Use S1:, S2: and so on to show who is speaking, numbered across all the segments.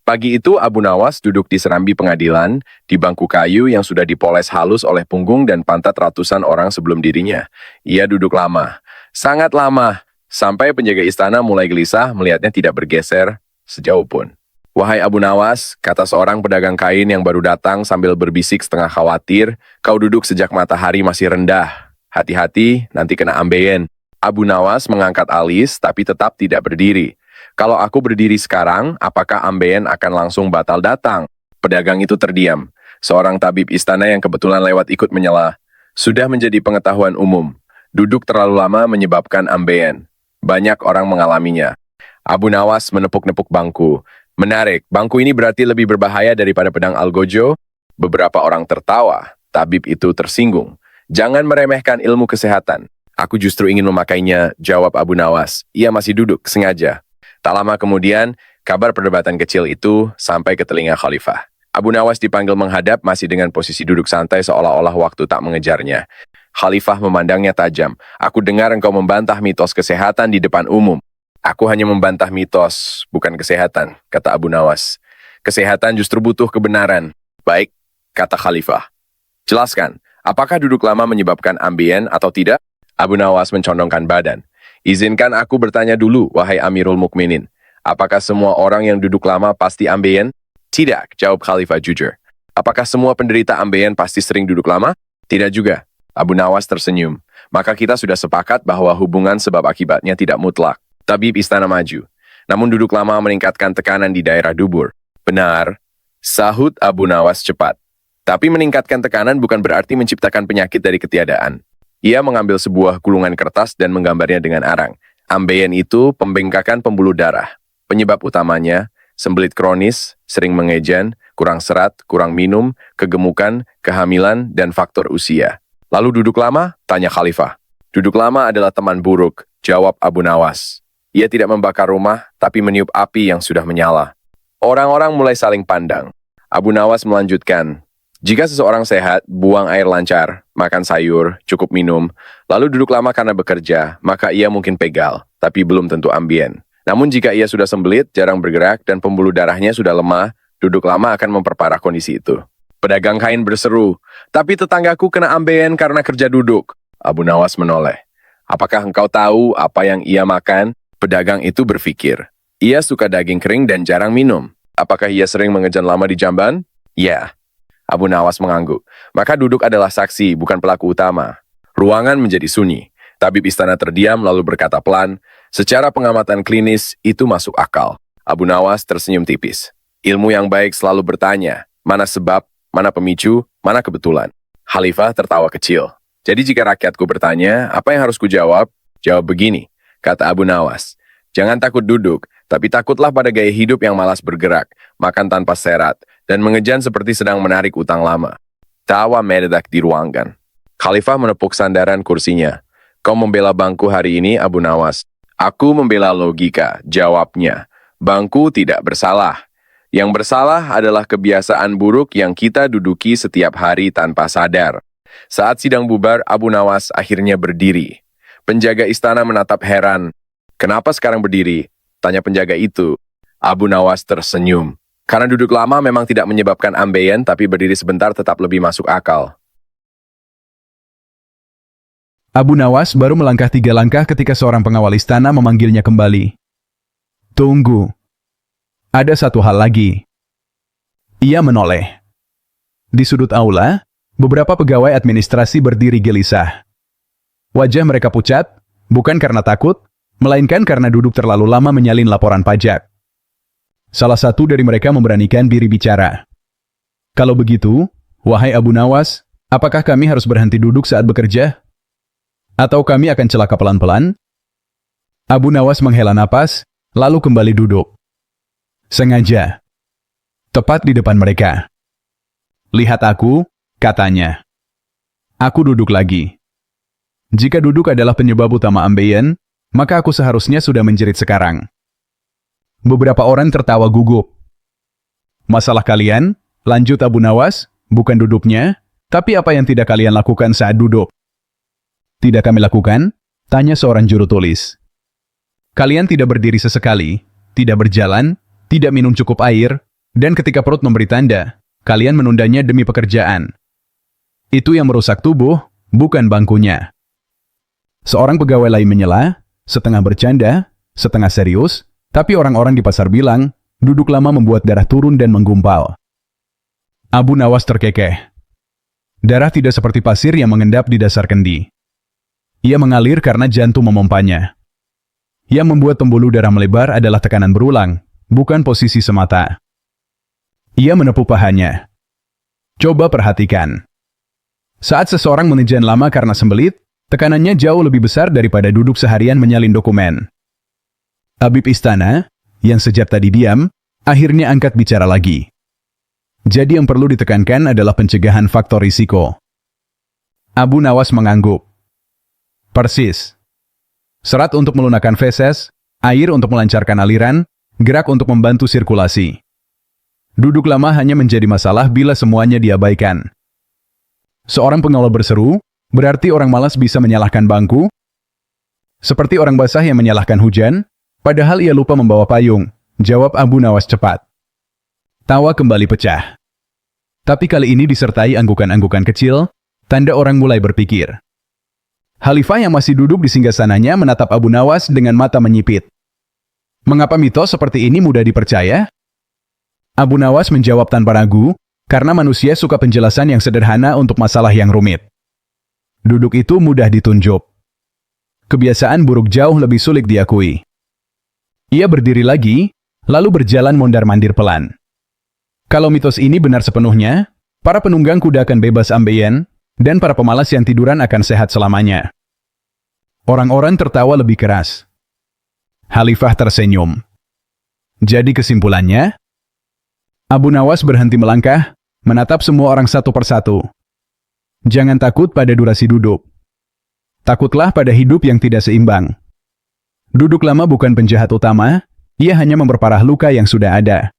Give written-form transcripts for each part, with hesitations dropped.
S1: Pagi itu Abu Nawas duduk di serambi pengadilan, di bangku kayu yang sudah dipoles halus oleh punggung dan pantat ratusan orang sebelum dirinya. Ia duduk lama, sangat lama, sampai penjaga istana mulai gelisah melihatnya tidak bergeser sejauh pun. "Wahai Abu Nawas," kata seorang pedagang kain yang baru datang sambil berbisik setengah khawatir, "kau duduk sejak matahari masih rendah. Hati-hati, nanti kena ambeien." Abu Nawas mengangkat alis tapi tetap tidak berdiri. "Kalau aku berdiri sekarang, apakah ambeien akan langsung batal datang?" Pedagang itu terdiam. Seorang tabib istana yang kebetulan lewat ikut menyela. "Sudah menjadi pengetahuan umum. Duduk terlalu lama menyebabkan ambeien. Banyak orang mengalaminya." Abu Nawas menepuk-nepuk bangku. "Menarik, bangku ini berarti lebih berbahaya daripada pedang Algojo?" Beberapa orang tertawa. Tabib itu tersinggung. "Jangan meremehkan ilmu kesehatan. Aku justru ingin memakainya," jawab Abu Nawas. Ia masih duduk, sengaja. Tak lama kemudian, kabar perdebatan kecil itu sampai ke telinga Khalifah. Abu Nawas dipanggil menghadap masih dengan posisi duduk santai seolah-olah waktu tak mengejarnya. Khalifah memandangnya tajam. "Aku dengar engkau membantah mitos kesehatan di depan umum." "Aku hanya membantah mitos, bukan kesehatan," kata Abu Nawas. "Kesehatan justru butuh kebenaran." "Baik," kata Khalifah. "Jelaskan, apakah duduk lama menyebabkan ambien atau tidak?" Abu Nawas mencondongkan badan. "Izinkan aku bertanya dulu, wahai Amirul Mukminin. Apakah semua orang yang duduk lama pasti ambeien?" "Tidak," jawab Khalifah jujur. "Apakah semua penderita ambeien pasti sering duduk lama?" "Tidak juga." Abu Nawas tersenyum. "Maka kita sudah sepakat bahwa hubungan sebab akibatnya tidak mutlak." Tabib istana maju. "Namun duduk lama meningkatkan tekanan di daerah dubur." "Benar," sahut Abu Nawas cepat. "Tapi meningkatkan tekanan bukan berarti menciptakan penyakit dari ketiadaan." Ia mengambil sebuah gulungan kertas dan menggambarnya dengan arang. Ambeien itu pembengkakan pembuluh darah. Penyebab utamanya, sembelit kronis, sering mengejan, kurang serat, kurang minum, kegemukan, kehamilan, dan faktor usia. "Lalu duduk lama?" tanya Khalifah. "Duduk lama adalah teman buruk," jawab Abu Nawas. "Ia tidak membakar rumah, tapi meniup api yang sudah menyala." Orang-orang mulai saling pandang. Abu Nawas melanjutkan, "Jika seseorang sehat, buang air lancar, makan sayur, cukup minum, lalu duduk lama karena bekerja, maka ia mungkin pegal, tapi belum tentu ambien. Namun jika ia sudah sembelit, jarang bergerak, dan pembuluh darahnya sudah lemah, duduk lama akan memperparah kondisi itu." Pedagang kain berseru, "Tapi tetanggaku kena ambien karena kerja duduk." Abu Nawas menoleh. "Apakah engkau tahu apa yang ia makan?" Pedagang itu berpikir. "Ia suka daging kering dan jarang minum. Apakah ia sering mengejan lama di jamban?" "Ya." Abu Nawas mengangguk. "Maka duduk adalah saksi, bukan pelaku utama." Ruangan menjadi sunyi. Tabib istana terdiam lalu berkata pelan, "Secara pengamatan klinis, itu masuk akal." Abu Nawas tersenyum tipis. "Ilmu yang baik selalu bertanya, mana sebab, mana pemicu, mana kebetulan." Khalifah tertawa kecil. "Jadi jika rakyatku bertanya, apa yang harus kujawab? Jawab begini," kata Abu Nawas. "Jangan takut duduk, tapi takutlah pada gaya hidup yang malas bergerak, makan tanpa serat, dan mengejan seperti sedang menarik utang lama." Tawa meredak di ruangan. Khalifah menepuk sandaran kursinya. "Kau membela bangku hari ini, Abu Nawas." "Aku membela logika," jawabnya. "Bangku tidak bersalah. Yang bersalah adalah kebiasaan buruk yang kita duduki setiap hari tanpa sadar." Saat sidang bubar, Abu Nawas akhirnya berdiri. Penjaga istana menatap heran. "Kenapa sekarang berdiri?" tanya penjaga itu. Abu Nawas tersenyum. "Karena duduk lama memang tidak menyebabkan ambeien, tapi berdiri sebentar tetap lebih masuk akal."
S2: Abu Nawas baru melangkah 3 langkah ketika seorang pengawal istana memanggilnya kembali. "Tunggu. Ada satu hal lagi." Ia menoleh. Di sudut aula, beberapa pegawai administrasi berdiri gelisah. Wajah mereka pucat, bukan karena takut, melainkan karena duduk terlalu lama menyalin laporan pajak. Salah satu dari mereka memberanikan diri bicara. "Kalau begitu, wahai Abu Nawas, apakah kami harus berhenti duduk saat bekerja? Atau kami akan celaka pelan-pelan?" Abu Nawas menghela napas, lalu kembali duduk. Sengaja. Tepat di depan mereka. "Lihat aku," katanya. "Aku duduk lagi. Jika duduk adalah penyebab utama ambeien, maka aku seharusnya sudah menjerit sekarang." Beberapa orang tertawa gugup. "Masalah kalian," lanjut Abu Nawas, "bukan duduknya, tapi apa yang tidak kalian lakukan saat duduk." "Tidak kami lakukan?" tanya seorang juru tulis. "Kalian tidak berdiri sesekali, tidak berjalan, tidak minum cukup air, Dan ketika perut memberi tanda, kalian menundanya demi pekerjaan. Itu yang merusak tubuh, bukan bangkunya. Seorang pegawai lain menyela, setengah bercanda, setengah serius, tapi orang-orang di pasar bilang, duduk lama membuat darah turun dan menggumpal. Abu Nawas terkekeh. Darah tidak seperti pasir yang mengendap di dasar kendi. Ia mengalir karena jantung memompanya. Yang membuat pembuluh darah melebar adalah tekanan berulang, bukan posisi semata. Ia menepuk pahanya. Coba perhatikan. Saat seseorang menejan lama karena sembelit, tekanannya jauh lebih besar daripada duduk seharian menyalin dokumen. Tabib istana, yang sejak tadi diam, akhirnya angkat bicara lagi. Jadi yang perlu ditekankan adalah pencegahan faktor risiko. Abu Nawas mengangguk. Persis. Serat untuk melunakkan feses, air untuk melancarkan aliran, gerak untuk membantu sirkulasi. Duduk lama hanya menjadi masalah bila semuanya diabaikan. Seorang pengawal berseru, berarti orang malas bisa menyalahkan bangku? Seperti orang basah yang menyalahkan hujan, padahal ia lupa membawa payung, jawab Abu Nawas cepat. Tawa kembali pecah. Tapi kali ini disertai anggukan-anggukan kecil, tanda orang mulai berpikir. Khalifah yang masih duduk di singgasananya menatap Abu Nawas dengan mata menyipit. Mengapa mitos seperti ini mudah dipercaya? Abu Nawas menjawab tanpa ragu, karena manusia suka penjelasan yang sederhana untuk masalah yang rumit. Duduk itu mudah ditunjuk. Kebiasaan buruk jauh lebih sulit diakui. Ia berdiri lagi, lalu berjalan mondar-mandir pelan. Kalau mitos ini benar sepenuhnya, para penunggang kuda akan bebas ambeien, dan para pemalas yang tiduran akan sehat selamanya. Orang-orang tertawa lebih keras. Khalifah tersenyum. Jadi kesimpulannya, Abu Nawas berhenti melangkah, menatap semua orang satu persatu. Jangan takut pada durasi duduk. Takutlah pada hidup yang tidak seimbang. Duduk lama bukan penjahat utama, ia hanya memperparah luka yang sudah ada.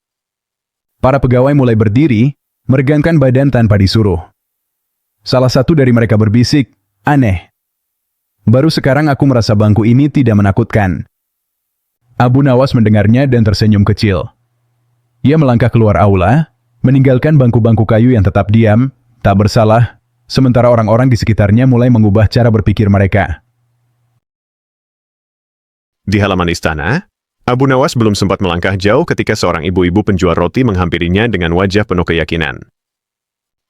S2: Para pegawai mulai berdiri, meregangkan badan tanpa disuruh. Salah satu dari mereka berbisik, aneh. Baru sekarang aku merasa bangku ini tidak menakutkan. Abu Nawas mendengarnya dan tersenyum kecil. Ia melangkah keluar aula, meninggalkan bangku-bangku kayu yang tetap diam, tak bersalah, sementara orang-orang di sekitarnya mulai mengubah cara berpikir mereka.
S3: Di halaman istana, Abu Nawas belum sempat melangkah jauh ketika seorang ibu-ibu penjual roti menghampirinya dengan wajah penuh keyakinan.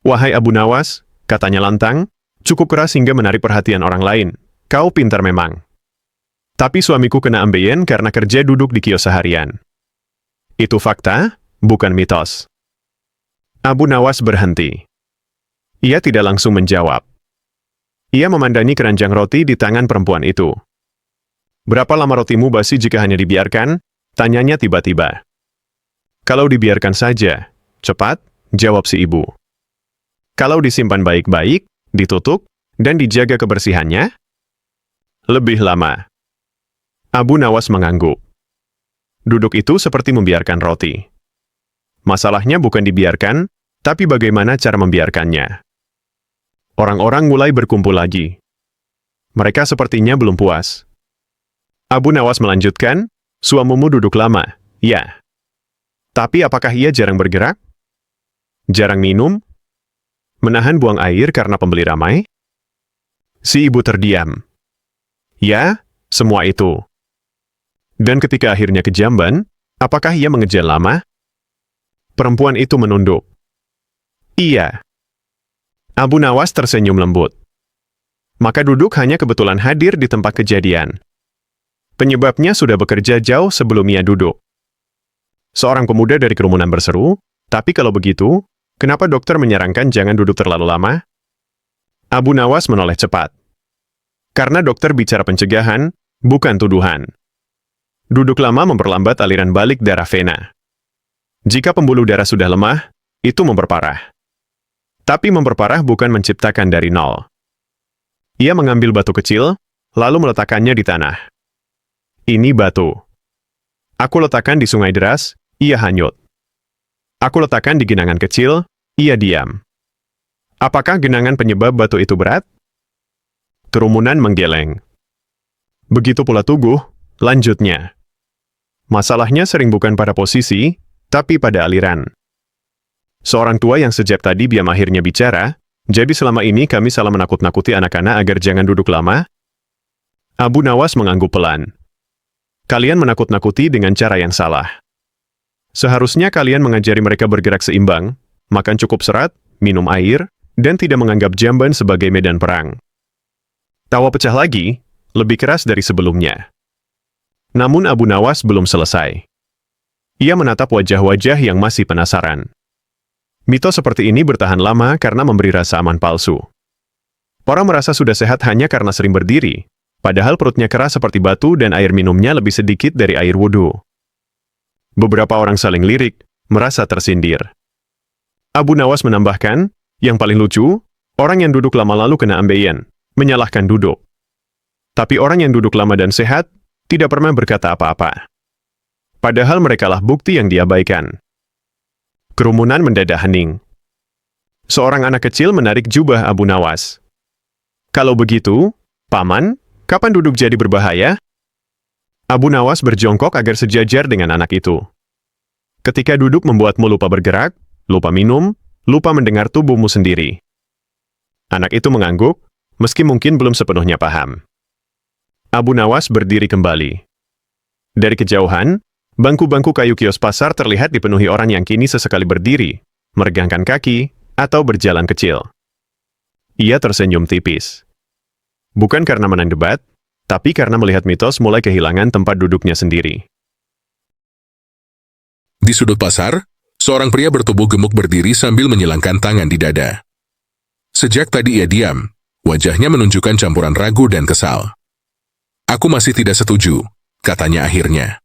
S3: Wahai Abu Nawas, katanya lantang, cukup keras hingga menarik perhatian orang lain. Kau pintar memang. Tapi suamiku kena ambeien karena kerja duduk di kios seharian. Itu fakta, bukan mitos. Abu Nawas berhenti. Ia tidak langsung menjawab. Ia memandangi keranjang roti di tangan perempuan itu. Berapa lama rotimu basi jika hanya dibiarkan? Tanyanya tiba-tiba. Kalau dibiarkan saja, cepat, jawab si ibu. Kalau disimpan baik-baik, ditutup, dan dijaga kebersihannya? Lebih lama. Abu Nawas mengangguk. Duduk itu seperti membiarkan roti. Masalahnya bukan dibiarkan, tapi bagaimana cara membiarkannya. Orang-orang mulai berkumpul lagi. Mereka sepertinya belum puas. Abu Nawas melanjutkan, suamimu duduk lama, ya. Tapi apakah ia jarang bergerak? Jarang minum? Menahan buang air karena pembeli ramai? Si ibu terdiam. Ya, semua itu. Dan ketika akhirnya kejamban, apakah ia mengejar lama? Perempuan itu menunduk. Iya. Abu Nawas tersenyum lembut. Maka duduk hanya kebetulan hadir di tempat kejadian. Penyebabnya sudah bekerja jauh sebelum ia duduk. Seorang pemuda dari kerumunan berseru, tapi kalau begitu, kenapa dokter menyarankan jangan duduk terlalu lama? Abu Nawas menoleh cepat. Karena dokter bicara pencegahan, bukan tuduhan. Duduk lama memperlambat aliran balik darah vena. Jika pembuluh darah sudah lemah, itu memperparah. Tapi memperparah bukan menciptakan dari nol. Ia mengambil batu kecil, lalu meletakkannya di tanah. Ini batu. Aku letakkan di sungai deras, ia hanyut. Aku letakkan di genangan kecil, ia diam. Apakah genangan penyebab batu itu berat? Kerumunan menggeleng. Begitu pula Tuguh, lanjutnya. Masalahnya sering bukan pada posisi, tapi pada aliran. seorang tua yang sejak tadi diam akhirnya bicara, jadi selama ini kami salah menakut-nakuti anak-anak agar jangan duduk lama? Abu Nawas mengangguk pelan. Kalian menakut-nakuti dengan cara yang salah. Seharusnya kalian mengajari mereka bergerak seimbang, makan cukup serat, minum air, dan tidak menganggap jamban sebagai medan perang. Tawa pecah lagi, lebih keras dari sebelumnya. Namun Abu Nawas belum selesai. Ia menatap wajah-wajah yang masih penasaran. Mitos seperti ini bertahan lama karena memberi rasa aman palsu. Orang merasa sudah sehat hanya karena sering berdiri, padahal perutnya keras seperti batu dan air minumnya lebih sedikit dari air wudhu. Beberapa orang saling lirik, merasa tersindir. Abu Nawas menambahkan, yang paling lucu, orang yang duduk lama lalu kena ambeien, menyalahkan duduk. Tapi orang yang duduk lama dan sehat, tidak pernah berkata apa-apa. Padahal merekalah bukti yang diabaikan. Kerumunan mendadak hening. Seorang anak kecil menarik jubah Abu Nawas. Kalau begitu, Paman, kapan duduk jadi berbahaya? Abu Nawas berjongkok agar sejajar dengan anak itu. Ketika duduk membuatmu lupa bergerak, lupa minum, lupa mendengar tubuhmu sendiri. Anak itu mengangguk, meski mungkin belum sepenuhnya paham. Abu Nawas berdiri kembali. Dari kejauhan, bangku-bangku kayu kios pasar terlihat dipenuhi orang yang kini sesekali berdiri, meregangkan kaki, atau berjalan kecil. Ia tersenyum tipis. Bukan karena menang debat, tapi karena melihat mitos mulai kehilangan tempat duduknya sendiri.
S4: Di sudut pasar, seorang pria bertubuh gemuk berdiri sambil menyilangkan tangan di dada. Sejak tadi ia diam, wajahnya menunjukkan campuran ragu dan kesal. Aku masih tidak setuju, katanya akhirnya.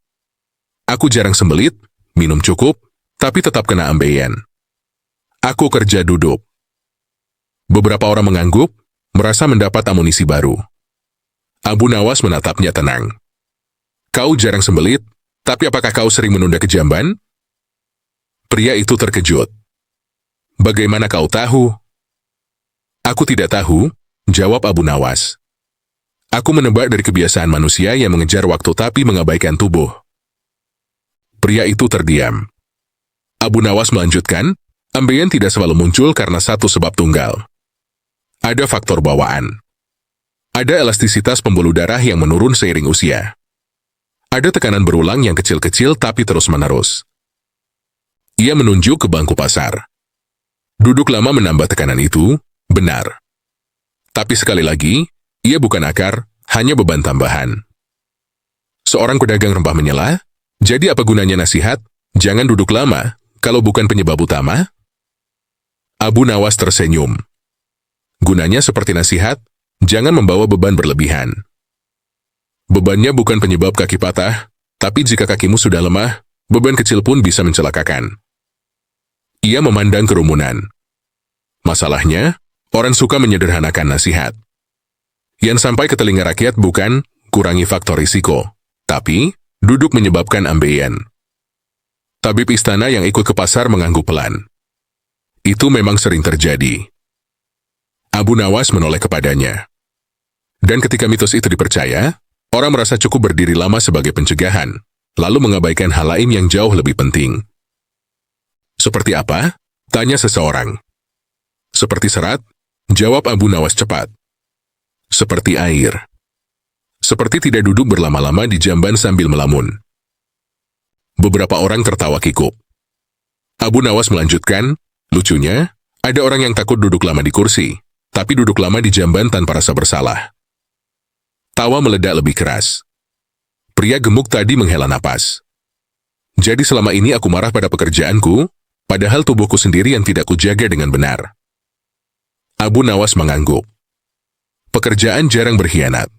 S4: Aku jarang sembelit, minum cukup, tapi tetap kena ambeien. Aku kerja duduk. Beberapa orang mengangguk, merasa mendapat amunisi baru. Abu Nawas menatapnya tenang. Kau jarang sembelit, tapi apakah kau sering menunda kejamban? Pria itu terkejut. Bagaimana kau tahu? Aku tidak tahu, jawab Abu Nawas. Aku menebak dari kebiasaan manusia yang mengejar waktu tapi mengabaikan tubuh. Pria itu terdiam. Abu Nawas melanjutkan, ambeien tidak selalu muncul karena satu sebab tunggal. Ada faktor bawaan. Ada elastisitas pembuluh darah yang menurun seiring usia. Ada tekanan berulang yang kecil-kecil tapi terus-menerus. Ia menunjuk ke bangku pasar. Duduk lama menambah tekanan itu, benar. Tapi sekali lagi, ia bukan akar, hanya beban tambahan. Seorang pedagang rempah menyela, jadi apa gunanya nasihat, jangan duduk lama, kalau bukan penyebab utama? Abu Nawas tersenyum. Gunanya seperti nasihat, jangan membawa beban berlebihan. Bebannya bukan penyebab kaki patah, tapi jika kakimu sudah lemah, beban kecil pun bisa mencelakakan. Ia memandang kerumunan. Masalahnya, orang suka menyederhanakan nasihat. Yang sampai ke telinga rakyat bukan kurangi faktor risiko, tapi duduk menyebabkan ambeien. Tabib istana yang ikut ke pasar mengangguk pelan. Itu memang sering terjadi. Abu Nawas menoleh kepadanya. Dan ketika mitos itu dipercaya, orang merasa cukup berdiri lama sebagai pencegahan, lalu mengabaikan hal lain yang jauh lebih penting. Seperti apa? Tanya seseorang. Seperti serat, jawab Abu Nawas cepat. Seperti air. Seperti tidak duduk berlama-lama di jamban sambil melamun. Beberapa orang tertawa kikuk. Abu Nawas melanjutkan, lucunya, ada orang yang takut duduk lama di kursi, tapi duduk lama di jamban tanpa rasa bersalah. Tawa meledak lebih keras. Pria gemuk tadi menghela napas. Jadi selama ini aku marah pada pekerjaanku, padahal tubuhku sendiri yang tidak kujaga dengan benar. Abu Nawas mengangguk. Pekerjaan jarang berkhianat.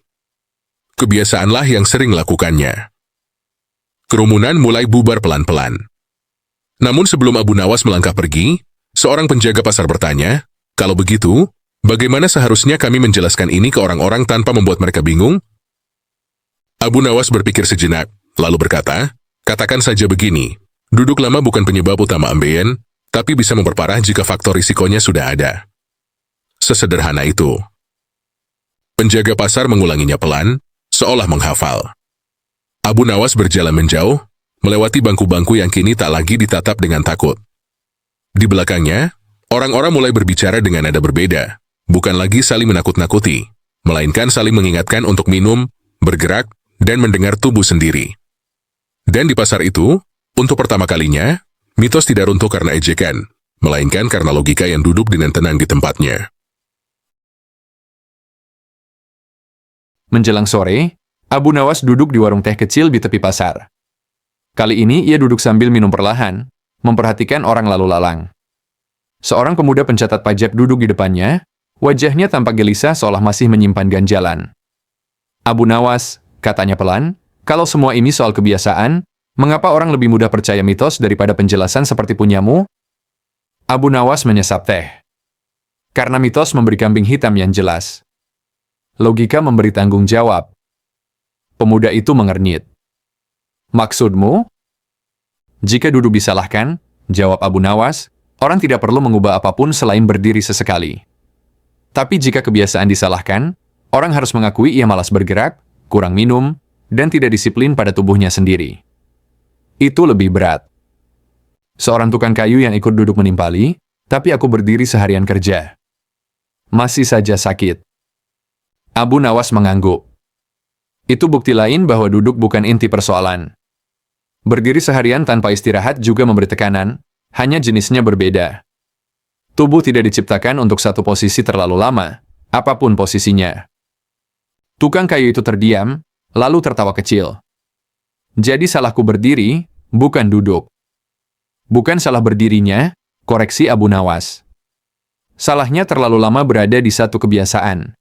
S4: Kebiasaanlah yang sering lakukannya. Kerumunan mulai bubar pelan-pelan. Namun sebelum Abu Nawas melangkah pergi, seorang penjaga pasar bertanya, kalau begitu, bagaimana seharusnya kami menjelaskan ini ke orang-orang tanpa membuat mereka bingung? Abu Nawas berpikir sejenak, lalu berkata, katakan saja begini, duduk lama bukan penyebab utama ambeien, tapi bisa memperparah jika faktor risikonya sudah ada. Sesederhana itu. Penjaga pasar mengulanginya pelan, seolah menghafal. Abu Nawas berjalan menjauh, melewati bangku-bangku yang kini tak lagi ditatap dengan takut. Di belakangnya, orang-orang mulai berbicara dengan nada berbeda, bukan lagi saling menakut-nakuti, melainkan saling mengingatkan untuk minum, bergerak, dan mendengar tubuh sendiri. Dan di pasar itu, untuk pertama kalinya, mitos tidak runtuh karena ejekan, melainkan karena logika yang duduk dengan tenang di tempatnya.
S5: Menjelang sore, Abu Nawas duduk di warung teh kecil di tepi pasar. Kali ini ia duduk sambil minum perlahan, memperhatikan orang lalu lalang. Seorang pemuda pencatat pajak duduk di depannya, wajahnya tampak gelisah seolah masih menyimpan ganjalan. Abu Nawas, katanya pelan, kalau semua ini soal kebiasaan, mengapa orang lebih mudah percaya mitos daripada penjelasan seperti punyamu? Abu Nawas menyesap teh. Karena mitos memberi kambing hitam yang jelas. Logika memberi tanggung jawab. Pemuda itu mengernyit. Maksudmu? Jika duduk disalahkan, jawab Abu Nawas, orang tidak perlu mengubah apapun selain berdiri sesekali. Tapi jika kebiasaan disalahkan, orang harus mengakui ia malas bergerak, kurang minum, dan tidak disiplin pada tubuhnya sendiri. Itu lebih berat. Seorang tukang kayu yang ikut duduk menimpali, tapi aku berdiri seharian kerja. Masih saja sakit. Abu Nawas mengangguk. Itu bukti lain bahwa duduk bukan inti persoalan. Berdiri seharian tanpa istirahat juga memberi tekanan, hanya jenisnya berbeda. Tubuh tidak diciptakan untuk satu posisi terlalu lama, apapun posisinya. Tukang kayu itu terdiam, lalu tertawa kecil. Jadi salahku berdiri, bukan duduk. Bukan salah berdirinya, koreksi Abu Nawas. Salahnya terlalu lama berada di satu kebiasaan.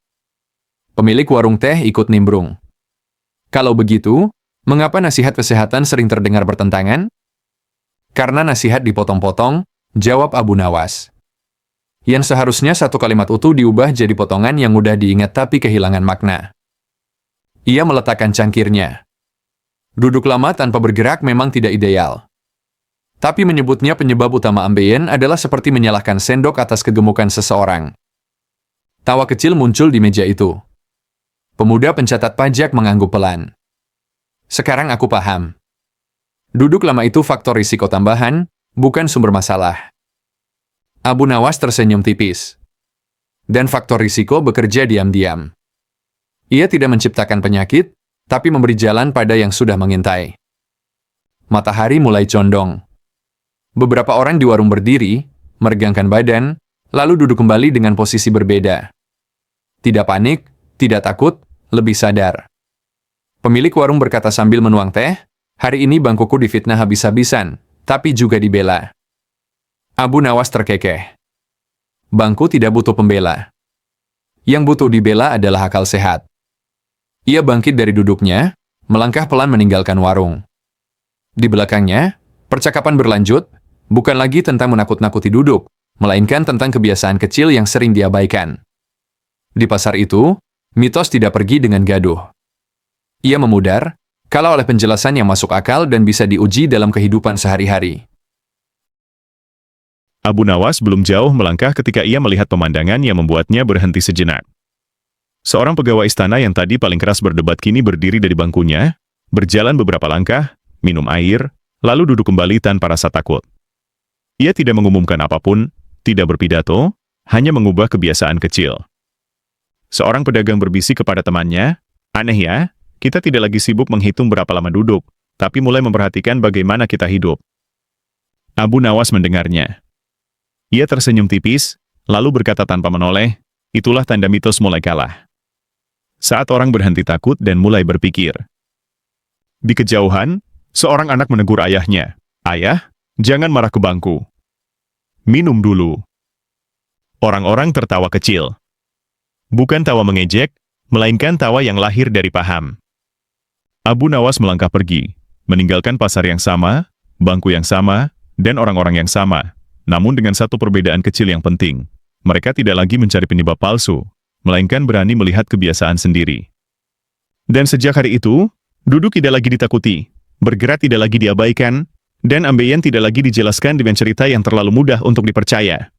S5: Pemilik warung teh ikut nimbrung. Kalau begitu, mengapa nasihat kesehatan sering terdengar bertentangan? Karena nasihat dipotong-potong, jawab Abu Nawas. Yang seharusnya satu kalimat utuh diubah jadi potongan yang mudah diingat tapi kehilangan makna. Ia meletakkan cangkirnya. Duduk lama tanpa bergerak memang tidak ideal. Tapi menyebutnya penyebab utama ambeien adalah seperti menyalahkan sendok atas kegemukan seseorang. Tawa kecil muncul di meja itu. Pemuda pencatat pajak mengangguk pelan. Sekarang aku paham. Duduk lama itu faktor risiko tambahan, bukan sumber masalah. Abu Nawas tersenyum tipis. Dan faktor risiko bekerja diam-diam. Ia tidak menciptakan penyakit, tapi memberi jalan pada yang sudah mengintai. Matahari mulai condong. Beberapa orang di warung berdiri, meregangkan badan, lalu duduk kembali dengan posisi berbeda. Tidak panik, tidak takut, lebih sadar. Pemilik warung berkata sambil menuang teh, hari ini bangkuku difitnah habis-habisan, tapi juga dibela. Abu Nawas terkekeh. Bangku tidak butuh pembela. Yang butuh dibela adalah akal sehat. Ia bangkit dari duduknya, melangkah pelan meninggalkan warung. Di belakangnya, percakapan berlanjut, bukan lagi tentang menakut-nakuti duduk, melainkan tentang kebiasaan kecil yang sering diabaikan. Di pasar itu, mitos tidak pergi dengan gaduh. Ia memudar, kalau oleh penjelasan yang masuk akal dan bisa diuji dalam kehidupan sehari-hari.
S3: Abu Nawas belum jauh melangkah ketika ia melihat pemandangan yang membuatnya berhenti sejenak. Seorang pegawai istana yang tadi paling keras berdebat kini berdiri dari bangkunya, berjalan beberapa langkah, minum air, lalu duduk kembali tanpa rasa takut. Ia tidak mengumumkan apapun, tidak berpidato, hanya mengubah kebiasaan kecil. Seorang pedagang berbisik kepada temannya, aneh ya, kita tidak lagi sibuk menghitung berapa lama duduk, tapi mulai memperhatikan bagaimana kita hidup. Abu Nawas mendengarnya. Ia tersenyum tipis, lalu berkata tanpa menoleh, itulah tanda mitos mulai kalah. Saat orang berhenti takut dan mulai berpikir. Di kejauhan, seorang anak menegur ayahnya, "Ayah, jangan marah ke bangku. Minum dulu." Orang-orang tertawa kecil. Bukan tawa mengejek, melainkan tawa yang lahir dari paham. Abu Nawas melangkah pergi, meninggalkan pasar yang sama, bangku yang sama, dan orang-orang yang sama. Namun dengan satu perbedaan kecil yang penting, mereka tidak lagi mencari penyebab palsu, melainkan berani melihat kebiasaan sendiri. Dan sejak hari itu, duduk tidak lagi ditakuti, bergerak tidak lagi diabaikan, dan ambeien tidak lagi dijelaskan dengan cerita yang terlalu mudah untuk dipercaya.